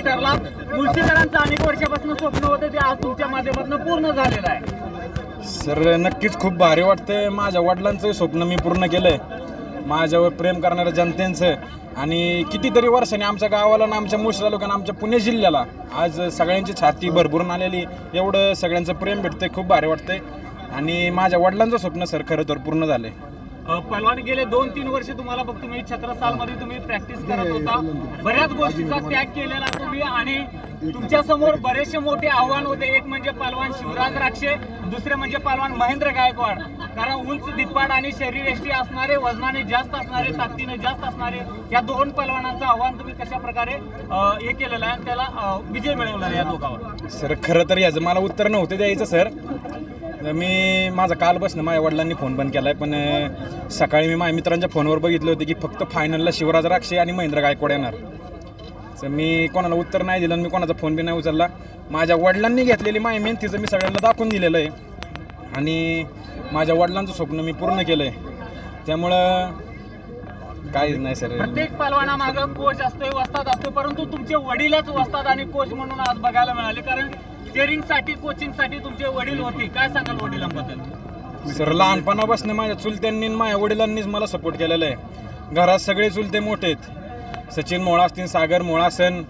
ठरला. मुळशीकरांचं अनेक वर्षापासून स्वप्न होतं ते आज तुमच्या माध्यमातून पूर्ण झालेलं आहे. सर नक्कीच खूप भारी वाटतंय. माझ्या वडिलांचं स्वप्न मी पूर्ण केलंय. माझ्यावर प्रेम करणाऱ्या जनतेचं आणि कितीतरी वर्षांनी आमच्या गावाला ना आमच्या मुळशी तालुक्यानं आमच्या पुणे जिल्ह्याला आज सगळ्यांची छाती भरभरून आलेली, एवढं सगळ्यांचं प्रेम भेटतंय. खूप भारी वाटतंय आणि माझ्या वडिलांचं स्वप्न सर खरं तर पूर्ण झालंय. पहलवान गेले 2-3 वर्ष तुम्हाला बघ तुम्ही छत्रसालमध्ये तुम्ही प्रॅक्टिस करत होता. बऱ्याच गोष्टीचा त्याग केलेला तुम्ही आणि तुमच्या समोर बरेचसे मोठे आव्हान होते. एक म्हणजे पहलवान शिवराज राक्षे, दुसरे म्हणजे पहलवान महेंद्र गायकवाड. कारण उंच दिप्पाड आणि शरीरयष्टी असणारे, वजनाने जास्त असणारे, ताकदीने जास्त असणारे या दोन पहलवानांचं आव्हान तुम्ही कशा प्रकारे हे केलेलं आहे, त्याला विजय मिळवला या दोघांवर. सर खरं तर याचं मला उत्तर नव्हतं द्यायचं सर. मी माझा काल बसणं माझ्या वडिलांनी फोन बंद केला आहे, पण सकाळी मी माझ्या मित्रांच्या फोनवर बघितलं होतं की फक्त फायनलला शिवराज राक्षे आणि महेंद्र गायकवाड येणार. तर मी कोणाला उत्तर नाही दिलं, मी कोणाचा फोन बी नाही उचलला. माझ्या वडिलांनी घेतलेली माझ्या मेहनतीचं मी सगळ्यांना दाखवून दिलेलं आहे आणि माझ्या वडिलांचं स्वप्न मी पूर्ण केलं आहे. त्यामुळं काहीच नाही सर. प्रत्येक पहलवानामागं कोच असतोय, वस्ताद असतो, परंतु तुमचे वडीलच वस्ताद आणि कोच म्हणून आज बघायला मिळाले. कारण ट्रेनिंगसाठी, कोचिंगसाठी तुमचे वडील होते. काय सांगाल वडिलांबद्दल? सर लहानपणापासून माझ्या चुलत्यांनी माझ्या वडिलांनीच मला सपोर्ट केलेला आहे. घरात सगळे चुलते मोठे आहेत. सचिन मोळा असतील, सागर मोळा असन,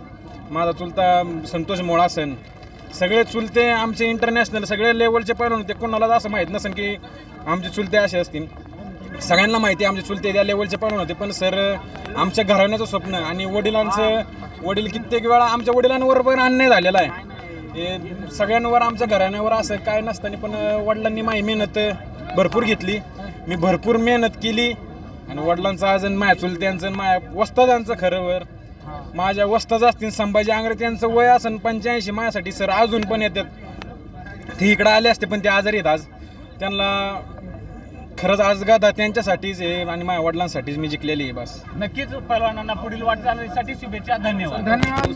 माझा चुलता संतोष मोळा असन, सगळे चुलते आमचे इंटरनॅशनल सगळे लेवलचे पैलवान होते. कोणालाच असं माहीत नसेल की आमचे चुलते असे असतील. सगळ्यांना माहिती आहे आमचे चुलते त्या लेवलचे पैलवान होते. पण सर आमच्या घराण्याचं स्वप्न आणि वडील कित्येक वेळा आमच्या वडिलांवर पण अन्याय झालेला आहे. हे सगळ्यांवर आमच्या घराण्यावर असं काय नसताना पण वडिलांनी माझी मेहनत भरपूर घेतली. मी भरपूर मेहनत केली आणि वडिलांचं आज माझ्या चुलत्यांचं माझ्या वस्तादांचं खरंवर माझ्या वस्ताद असतील संभाजी आंग्रे त्यांचं वय असेल 85. माझ्यासाठी सर अजून पण येतात. ते इकडं आले असते पण ते आजारी आहेत आज. त्यांना खरंच आज गादा त्यांच्यासाठीच आहे आणि माझ्या वडिलांसाठीच मी जिंकलेली आहे. बस नक्कीच पहलवानांना पुढील वाटचालीसाठी शुभेच्छा. धन्यवाद.